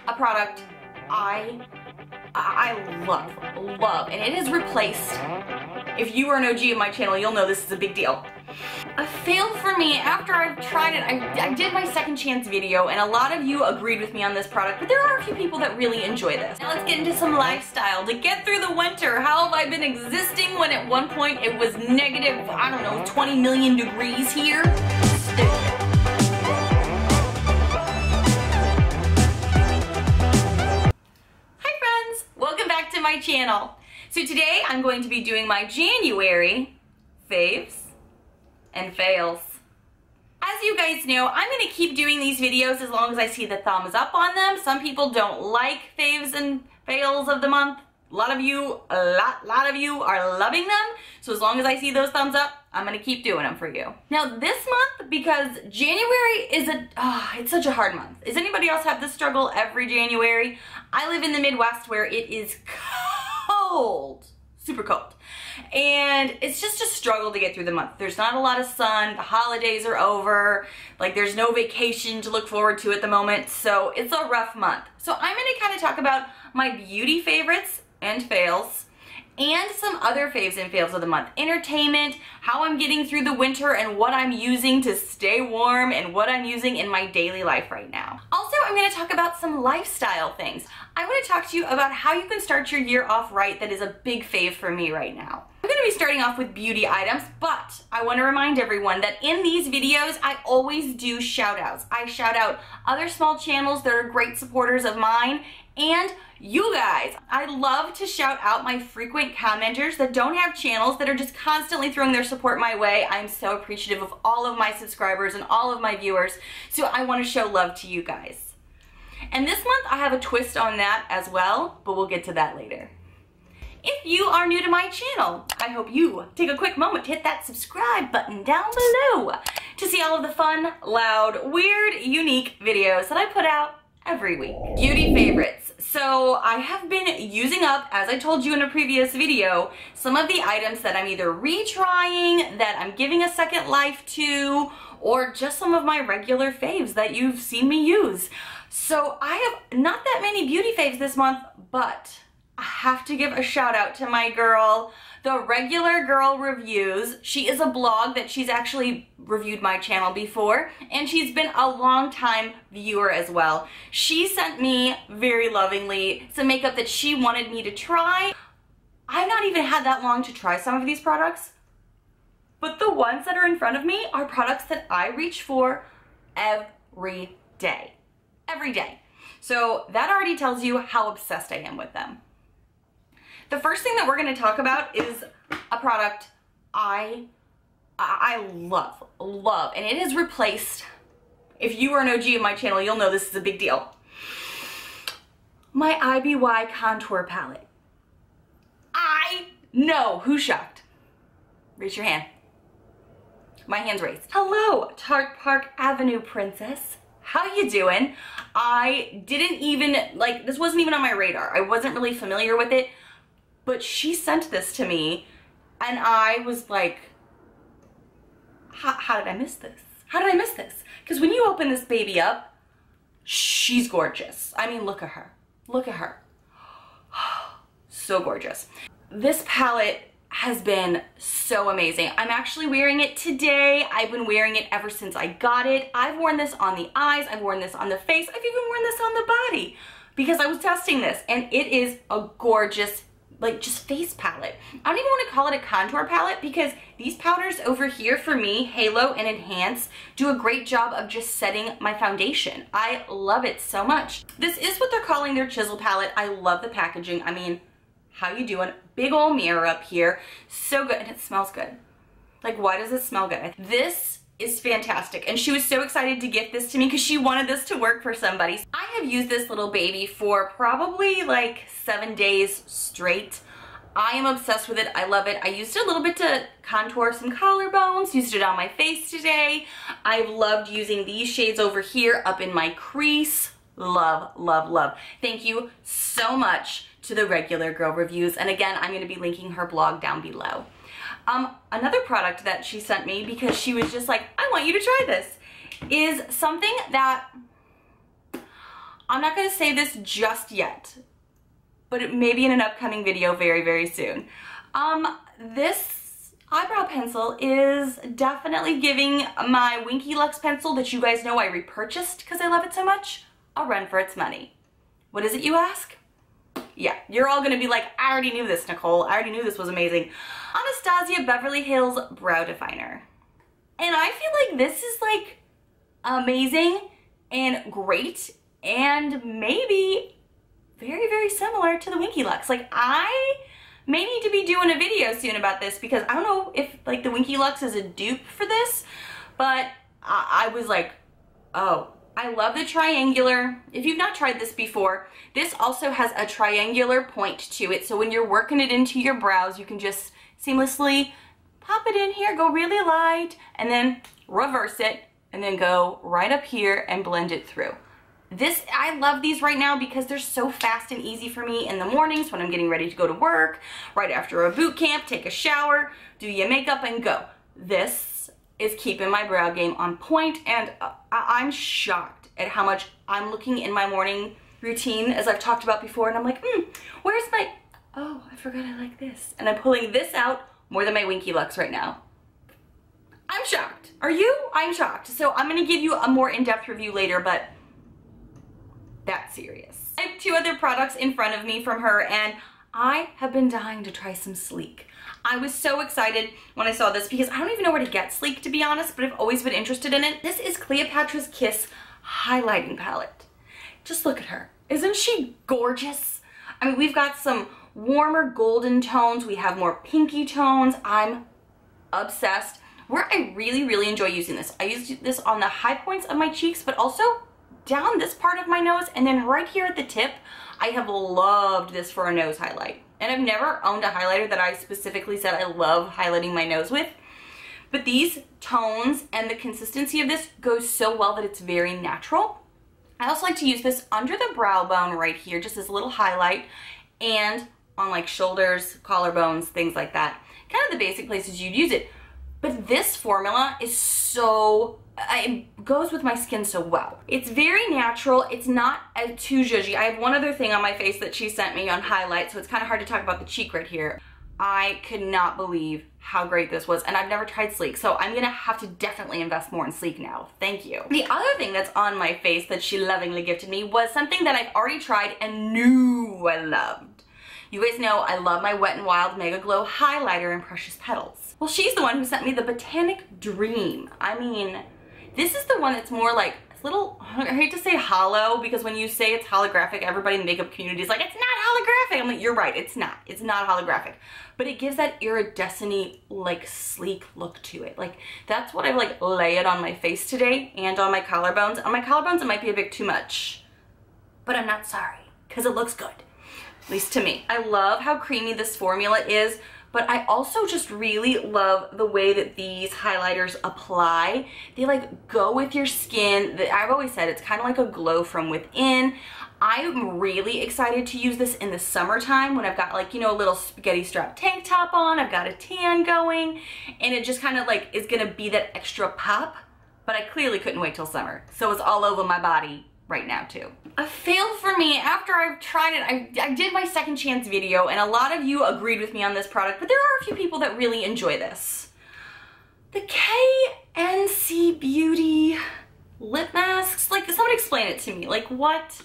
a product I love, and it has replaced, if you are an OG of my channel, you'll know this is a big deal. A fail for me after I've tried it. I did my second chance video, and a lot of you agreed with me on this product, but there are a few people that really enjoy this. Now let's get into some lifestyle. To get through the winter, how have I been existing when at one point it was negative, I don't know, 20 million degrees here? Welcome back to my channel. So today I'm going to be doing my January faves and fails. As you guys know, I'm going to keep doing these videos as long as I see the thumbs up on them. Some people don't like faves and fails of the month. A lot of you are loving them. So as long as I see those thumbs up, I'm going to keep doing them for you. Now this month, because January is it's such a hard month. Does anybody else have this struggle every January? I live in the Midwest where it is cold, super cold. And it's just a struggle to get through the month. There's not a lot of sun, the holidays are over, like there's no vacation to look forward to at the moment, so it's a rough month. So I'm gonna kind of talk about my beauty favorites and fails, and some other faves and fails of the month. Entertainment, how I'm getting through the winter and what I'm using to stay warm and what I'm using in my daily life right now. Also, I'm gonna talk about some lifestyle things. I wanna talk to you about how you can start your year off right. That is a big fave for me right now. I'm gonna be starting off with beauty items, but I wanna remind everyone that in these videos, I always do shout outs. I shout out other small channels that are great supporters of mine, and you guys. I love to shout out my frequent commenters that don't have channels, that are just constantly throwing their support my way. I'm so appreciative of all of my subscribers and all of my viewers, so I want to show love to you guys. And this month I have a twist on that as well, but we'll get to that later. If you are new to my channel, I hope you take a quick moment to hit that subscribe button down below to see all of the fun, loud, weird, unique videos that I put out every week. Beauty favorites. So I have been using up, as I told you in a previous video, some of the items that I'm either retrying, that I'm giving a second life to, or just some of my regular faves that you've seen me use. So I have not that many beauty faves this month, but I have to give a shout out to my girl, The Regular Girl Reviews. She is a blog that she's actually reviewed my channel before, and she's been a long time viewer as well. She sent me very lovingly some makeup that she wanted me to try. I've not even had that long to try some of these products, but the ones that are in front of me are products that I reach for every day. Every day. So that already tells you how obsessed I am with them. The first thing that we're going to talk about is a product I love, and it has replaced, if you are an OG of my channel, you'll know this is a big deal, my IBY contour palette. I know, who's shocked? Raise your hand. My hand's raised. Hello, Tart Park Avenue princess. How you doing? I didn't even, this wasn't even on my radar. I wasn't really familiar with it, but she sent this to me, and I was like, how did I miss this? How did I miss this? Because when you open this baby up, she's gorgeous. I mean, look at her. Look at her. So gorgeous. This palette has been so amazing. I'm actually wearing it today. I've been wearing it ever since I got it. I've worn this on the eyes. I've worn this on the face. I've even worn this on the body because I was testing this, and it is a gorgeous, just face palette. I don't even want to call it a contour palette because these powders over here for me, Halo and Enhance, do a great job of just setting my foundation. I love it so much. This is what they're calling their chisel palette. I love the packaging. I mean, how you doing? Big old mirror up here. So good, and it smells good. Why does it smell good? This is fantastic, and she was so excited to gift this to me because she wanted this to work for somebody. I have used this little baby for probably 7 days straight. I am obsessed with it. I love it. I used it a little bit to contour some collarbones, used it on my face today. I've loved using these shades over here up in my crease. Love, love, love. Thank you so much to The Regular Girl Reviews, and again, I'm going to be linking her blog down below. Another product that she sent me, because she was just like, I want you to try this, is something that I'm not gonna say this just yet, but it may be in an upcoming video very, very soon. This eyebrow pencil is definitely giving my Winky Lux pencil that you guys know I repurchased because I love it so much a run for its money. What is it, you ask? Yeah, you're all gonna be like, I already knew this, Nichole. I already knew this was amazing. Anastasia Beverly Hills Brow Definer. And I feel like this is like amazing and great and maybe very, very similar to the Winky Lux. Like, I may need to be doing a video soon about this because I don't know if like the Winky Lux is a dupe for this, but I was like, oh, I love the triangular. If you've not tried this before, this also has a triangular point to it. So when you're working it into your brows, you can just seamlessly pop it in here, go really light, and then reverse it, and then go right up here and blend it through. I love these right now because they're so fast and easy for me in the mornings when I'm getting ready to go to work, right after a boot camp, take a shower, do your makeup, and go. This is keeping my brow game on point, and I'm shocked at how much I'm looking in my morning routine, as I've talked about before, and I'm like, where's my, oh, I forgot I like this. And I'm pulling this out more than my Winky Lux right now. I'm shocked. Are you? I'm shocked. So I'm gonna give you a more in-depth review later, but that's serious. I have two other products in front of me from her, and I have been dying to try some Sleek. I was so excited when I saw this because I don't even know where to get Sleek, to be honest, but I've always been interested in it. This is Cleopatra's Kiss highlighting palette. Just look at her. Isn't she gorgeous? I mean, we've got some warmer golden tones. We have more pinky tones. I'm obsessed. Where I really, really enjoy using this, I use this on the high points of my cheeks, but also down this part of my nose, and then right here at the tip. I have loved this for a nose highlight. And I've never owned a highlighter that I specifically said I love highlighting my nose with. But these tones and the consistency of this goes so well that it's very natural. I also like to use this under the brow bone right here, just as a little highlight, and on like shoulders, collarbones, things like that. Kind of the basic places you'd use it. But this formula is so, it goes with my skin so well. It's very natural. It's not too zhuzhy. I have one other thing on my face that she sent me on highlight, so it's kind of hard to talk about the cheek right here. I could not believe how great this was, and I've never tried Sleek, so I'm gonna have to definitely invest more in Sleek now. Thank you. The other thing that's on my face that she lovingly gifted me was something that I've already tried and knew I loved. You guys know I love my Wet n Wild Mega Glow highlighter in Precious Petals. Well, she's the one who sent me the Botanic Dream. I mean, this is the one that's more like a little, I hate to say hollow, because when you say it's holographic, everybody in the makeup community is like, it's not holographic. I'm like, you're right, it's not. It's not holographic. But it gives that iridescent-y, like, sleek look to it. Like, that's what I like lay it on my face today and on my collarbones. On my collarbones, it might be a bit too much, but I'm not sorry, because it looks good. At least to me. I love how creamy this formula is, but I also just really love the way that these highlighters apply. They like go with your skin. I've always said it's kind of like a glow from within. I'm really excited to use this in the summertime when I've got like, you know, a little spaghetti strap tank top on, I've got a tan going, and it just kind of like is gonna be that extra pop, but I clearly couldn't wait till summer. So it's all over my body right now too. A fail for me after I've tried it. I did my second chance video, and a lot of you agreed with me on this product, but there are a few people that really enjoy this. The KNC Beauty lip masks. Like, someone explain it to me. Like, what?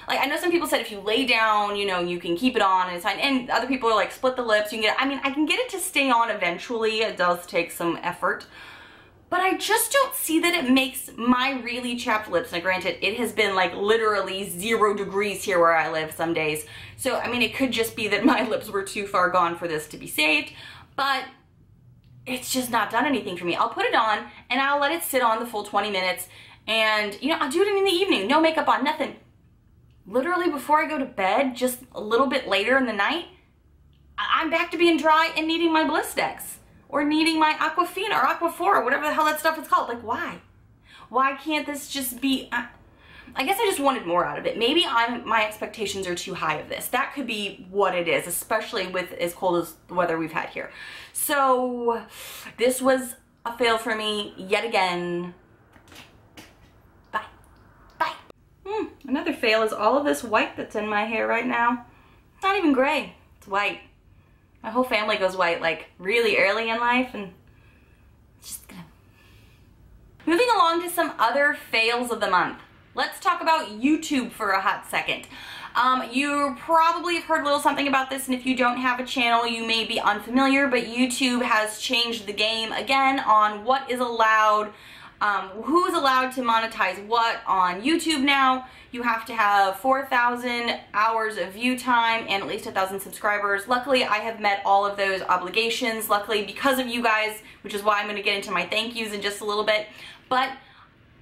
Like, I know some people said if you lay down, you know, you can keep it on and it's fine. And other people are like, split the lips. You can get, I mean, I can get it to stay on eventually. It does take some effort. But I just don't see that it makes my really chapped lips. Now granted, it has been like literally 0 degrees here where I live some days. So, I mean, it could just be that my lips were too far gone for this to be saved. But it's just not done anything for me. I'll put it on and I'll let it sit on the full 20 minutes. And, you know, I'll do it in the evening. No makeup on, nothing. Literally before I go to bed, just a little bit later in the night, I'm back to being dry and needing my Blistex. Or needing my Aquafina or Aquaphor or whatever the hell that stuff is called. Like, why? Why can't this just be... I guess I just wanted more out of it. Maybe my expectations are too high of this. That could be what it is, especially with as cold as the weather we've had here. So, this was a fail for me yet again. Bye. Bye. Another fail is all of this white that's in my hair right now. It's not even gray, it's white. My whole family goes white like really early in life, and it's just gonna... Moving along to some other fails of the month. Let's talk about YouTube for a hot second. You probably have heard a little something about this, and if you don't have a channel, you may be unfamiliar, but YouTube has changed the game again on what is allowed, who's allowed to monetize what on YouTube now. You have to have 4,000 hours of view time and at least 1,000 subscribers. Luckily, I have met all of those obligations, luckily because of you guys, which is why I'm going to get into my thank yous in just a little bit. But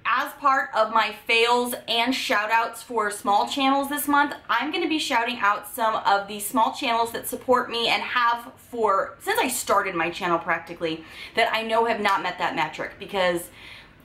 as part of my fails and shout outs for small channels this month, I'm going to be shouting out some of the small channels that support me and have for, since I started my channel practically, that I know have not met that metric, because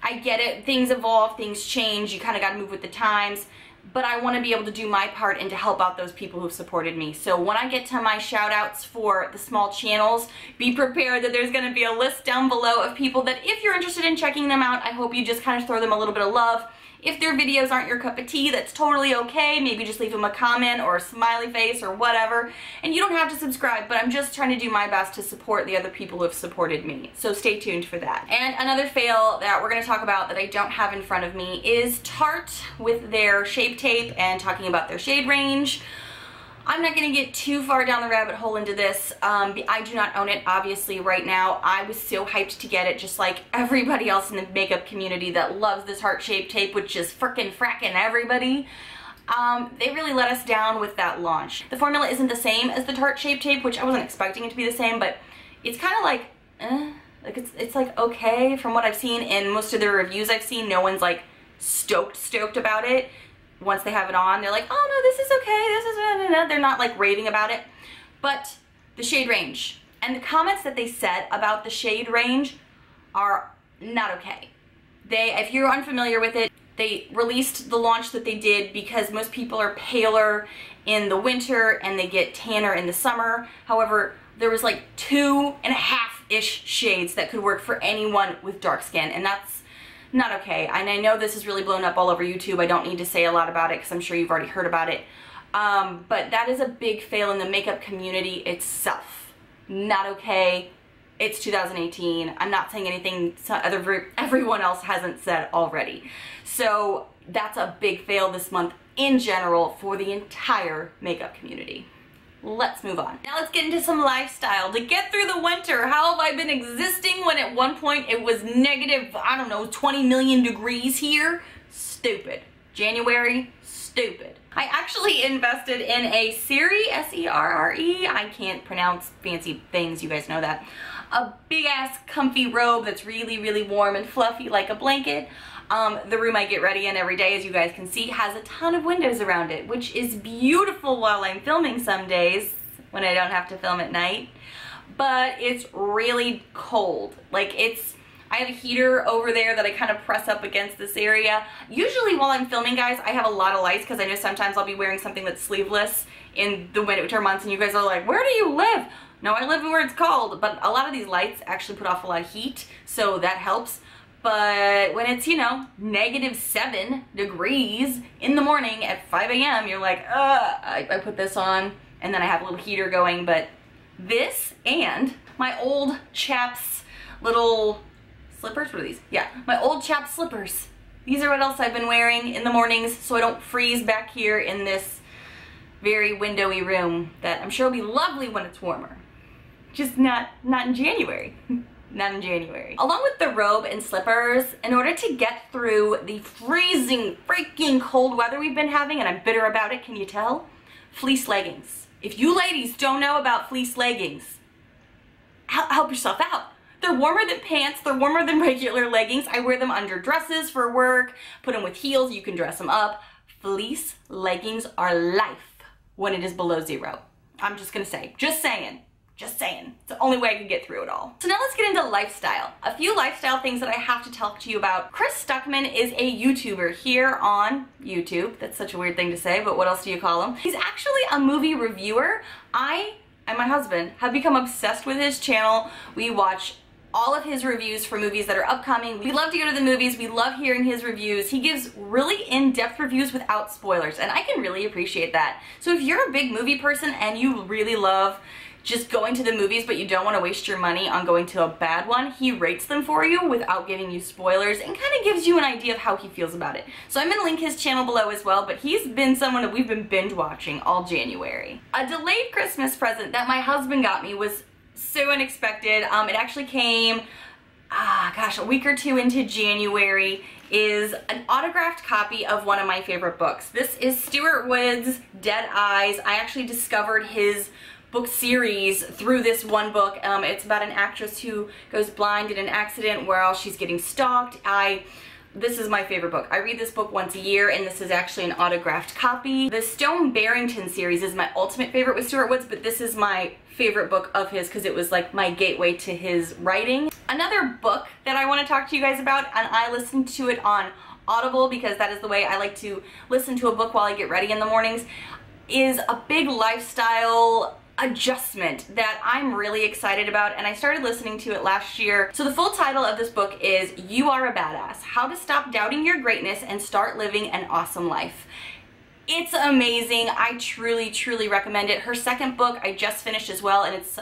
I get it, things evolve, things change, you kind of got to move with the times, but I want to be able to do my part and to help out those people who've supported me. So when I get to my shout outs for the small channels, be prepared that there's going to be a list down below of people that if you're interested in checking them out, I hope you just kind of throw them a little bit of love. If their videos aren't your cup of tea, that's totally okay. Maybe just leave them a comment or a smiley face or whatever. And you don't have to subscribe, but I'm just trying to do my best to support the other people who have supported me. So stay tuned for that. And another fail that we're going to talk about that I don't have in front of me is Tarte with their Shape Tape and talking about their shade range. I'm not going to get too far down the rabbit hole into this. I do not own it, obviously, right now. I was so hyped to get it, just like everybody else in the makeup community that loves this heart-shaped tape, which is frickin' frackin' everybody. They really let us down with that launch. The formula isn't the same as the Tarte Shape Tape, which I wasn't expecting it to be the same, but it's kind of like, it's like okay from what I've seen. In most of the reviews I've seen, no one's like stoked about it. Once they have it on, they're like, oh no, this is okay, this is, they're not like raving about it. But the shade range and the comments that they said about the shade range are not okay. If you're unfamiliar with it, they released the launch that they did because most people are paler in the winter and they get tanner in the summer. However, there was like 2.5-ish shades that could work for anyone with dark skin, and that's not okay. And I know this is really blown up all over YouTube. I don't need to say a lot about it because I'm sure you've already heard about it. But that is a big fail in the makeup community itself. Not okay. It's 2018. I'm not saying anything everyone else hasn't said already. So that's a big fail this month in general for the entire makeup community. Let's move on. Now let's get into some lifestyle. To get through the winter, how have I been existing when at one point it was negative, I don't know, 20 million degrees here? Stupid. January, stupid. I actually invested in a Seri, S-E-R-R-E, I can't pronounce fancy things, you guys know that. A big ass comfy robe that's really, really warm and fluffy like a blanket. The room I get ready in every day, as you guys can see, has a ton of windows around it, which is beautiful while I'm filming some days when I don't have to film at night. But it's really cold. Like I have a heater over there that I kind of press up against this area. Usually while I'm filming, guys, I have a lot of lights because I know sometimes I'll be wearing something that's sleeveless in the winter months and you guys are like, where do you live? No, I live where it's cold, but a lot of these lights actually put off a lot of heat, so that helps. But when it's, you know, -7 degrees in the morning at 5 a.m., you're like, I put this on, and then I have a little heater going. But this and my old chaps little slippers, what are these? Yeah, my old chap slippers. These are what else I've been wearing in the mornings so I don't freeze back here in this very windowy room that I'm sure will be lovely when it's warmer. Just not in January. Not in January. Along with the robe and slippers, in order to get through the freezing, freaking cold weather we've been having, and I'm bitter about it, can you tell? Fleece leggings. If you ladies don't know about fleece leggings, help yourself out. They're warmer than pants, they're warmer than regular leggings. I wear them under dresses for work, put them with heels, you can dress them up. Fleece leggings are life when it is below 0. I'm just gonna say, just saying. Just saying. It's the only way I can get through it all. So now let's get into lifestyle. A few lifestyle things that I have to talk to you about. Chris Stuckman is a YouTuber here on YouTube. That's such a weird thing to say, but what else do you call him? He's actually a movie reviewer. I and my husband have become obsessed with his channel. We watch all of his reviews for movies that are upcoming. We love to go to the movies. We love hearing his reviews. He gives really in-depth reviews without spoilers, and I can really appreciate that. So if you're a big movie person and you really love just going to the movies but you don't want to waste your money on going to a bad one, he rates them for you without giving you spoilers and kind of gives you an idea of how he feels about it. So I'm going to link his channel below as well, but he's been someone that we've been binge watching all January. A delayed Christmas present that my husband got me was so unexpected. It actually came, a week or two into January, is an autographed copy of one of my favorite books. This is Stuart Wood's Dead Eyes. I actually discovered his book series through this one book. It's about an actress who goes blind in an accident while she's getting stalked. This is my favorite book. I read this book once a year, and this is actually an autographed copy. The Stone Barrington series is my ultimate favorite with Stuart Woods, but this is my favorite book of his because it was like my gateway to his writing. Another book that I want to talk to you guys about, and I listened to it on Audible because that is the way I like to listen to a book while I get ready in the mornings, is a big lifestyle adjustment that I'm really excited about, and I started listening to it last year. So the full title of this book is You Are a Badass: How to Stop Doubting Your Greatness and Start Living an Awesome Life. It's amazing. I truly recommend it. Her second book I just finished as well, and it's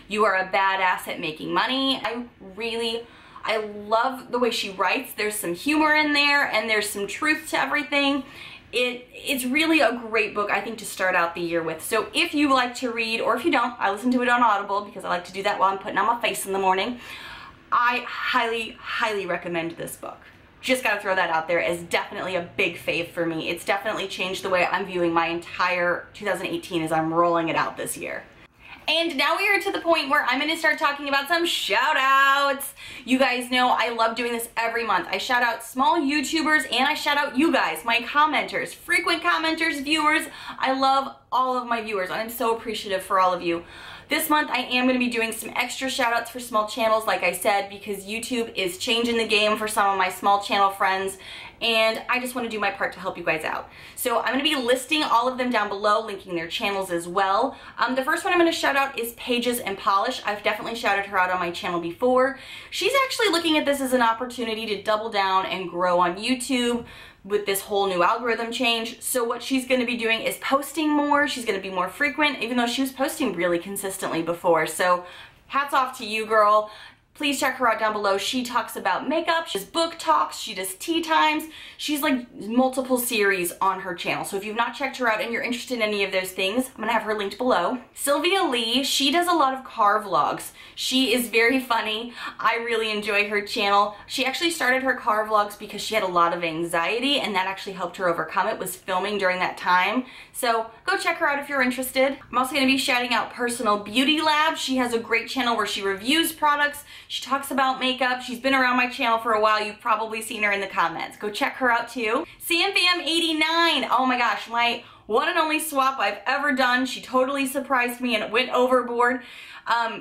You Are a Badass at Making Money. I love the way she writes. There's some humor in there and there's some truth to everything. It's really a great book, I think, to start out the year with. So if you like to read, or if you don't, I listen to it on Audible because I like to do that while I'm putting on my face in the morning. I highly recommend this book. Just gotta throw that out there as definitely a big fave for me. It's definitely changed the way I'm viewing my entire 2018 as I'm rolling it out this year. And now we are to the point where I'm going to start talking about some shout outs. You guys know I love doing this every month. I shout out small YouTubers and I shout out you guys, my commenters, frequent commenters, viewers. I love all of my viewers. I'm so appreciative for all of you. This month I am going to be doing some extra shout outs for small channels, like I said, because YouTube is changing the game for some of my small channel friends, and I just want to do my part to help you guys out. So I'm going to be listing all of them down below, linking their channels as well. The first one I'm going to shout out is Pages and Polish. I've definitely shouted her out on my channel before. She's actually looking at this as an opportunity to double down and grow on YouTube with this whole new algorithm change. So what she's going to be doing is posting more. She's going to be more frequent, even though she was posting really consistently before. So hats off to you, girl. Please check her out down below. She talks about makeup, she does book talks, she does tea times. She's like multiple series on her channel. So if you've not checked her out and you're interested in any of those things, I'm gonna have her linked below. Sylvia Lee, she does a lot of car vlogs. She is very funny. I really enjoy her channel. She actually started her car vlogs because she had a lot of anxiety, and that actually helped her overcome it, was filming during that time. So go check her out if you're interested. I'm also gonna be shouting out Personal Beauty Lab. She has a great channel where she reviews products. She talks about makeup. She's been around my channel for a while. You've probably seen her in the comments. Go check her out too. SamFam89. Oh my gosh, my one and only swap I've ever done. She totally surprised me and went overboard.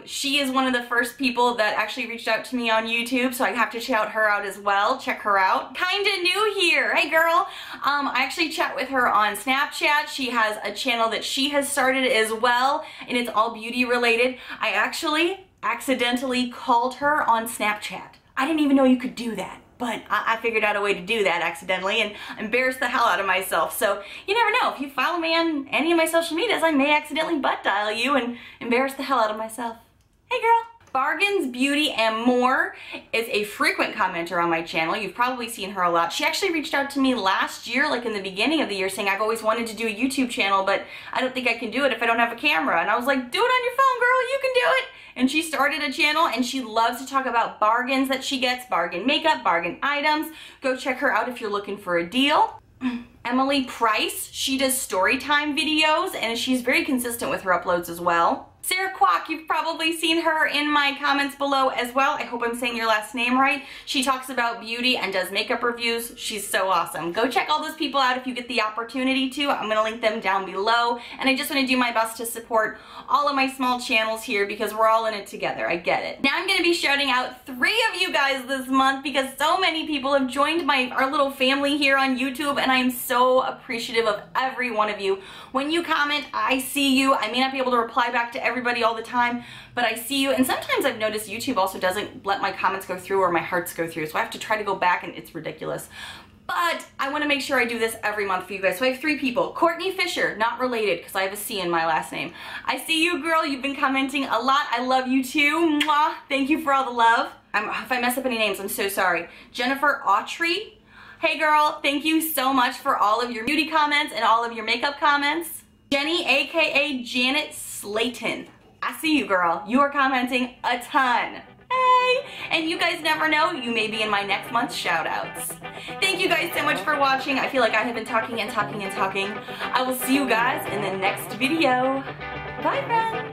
She is one of the first people that actually reached out to me on YouTube, so I have to shout her out as well. Check her out. Kinda new here. Hey girl. I actually chat with her on Snapchat. She has a channel that she has started as well, and it's all beauty related. I actually accidentally called her on Snapchat. I didn't even know you could do that, but I figured out a way to do that accidentally and embarrassed the hell out of myself. So you never know. If you follow me on any of my social medias, I may accidentally butt dial you and embarrass the hell out of myself. Hey girl. Bargains, Beauty, and More is a frequent commenter on my channel. You've probably seen her a lot. She actually reached out to me last year, like in the beginning of the year, saying I've always wanted to do a YouTube channel, but I don't think I can do it if I don't have a camera. And I was like, do it on your phone, girl. You can do it. And she started a channel, and she loves to talk about bargains that she gets, bargain makeup, bargain items. Go check her out if you're looking for a deal. Emily Price, she does story time videos, and she's very consistent with her uploads as well. Sarah Kwok, you've probably seen her in my comments below as well. I hope I'm saying your last name right. She talks about beauty and does makeup reviews. She's so awesome. Go check all those people out if you get the opportunity to. I'm gonna link them down below. And I just wanna do my best to support all of my small channels here because we're all in it together. I get it. Now I'm gonna be shouting out 3 of you guys this month because so many people have joined our little family here on YouTube, and I am so appreciative of every one of you. When you comment, I see you. I may not be able to reply back to everybody all the time, but I see you. And sometimes I've noticed YouTube also doesn't let my comments go through or my hearts go through, so I have to try to go back, and it's ridiculous. But I want to make sure I do this every month for you guys. So I have 3 people. Courtney Fisher, not related because I have a C in my last name. I see you, girl. You've been commenting a lot. I love you too. Mwah. Thank you for all the love. If I mess up any names, I'm so sorry. Jennifer Autry. Hey girl, thank you so much for all of your beauty comments and all of your makeup comments. Jenny, aka Janet Slayton. I see you, girl. You are commenting a ton. Hey! And you guys never know, you may be in my next month's shoutouts. Thank you guys so much for watching. I feel like I have been talking and talking and talking. I will see you guys in the next video. Bye, friends!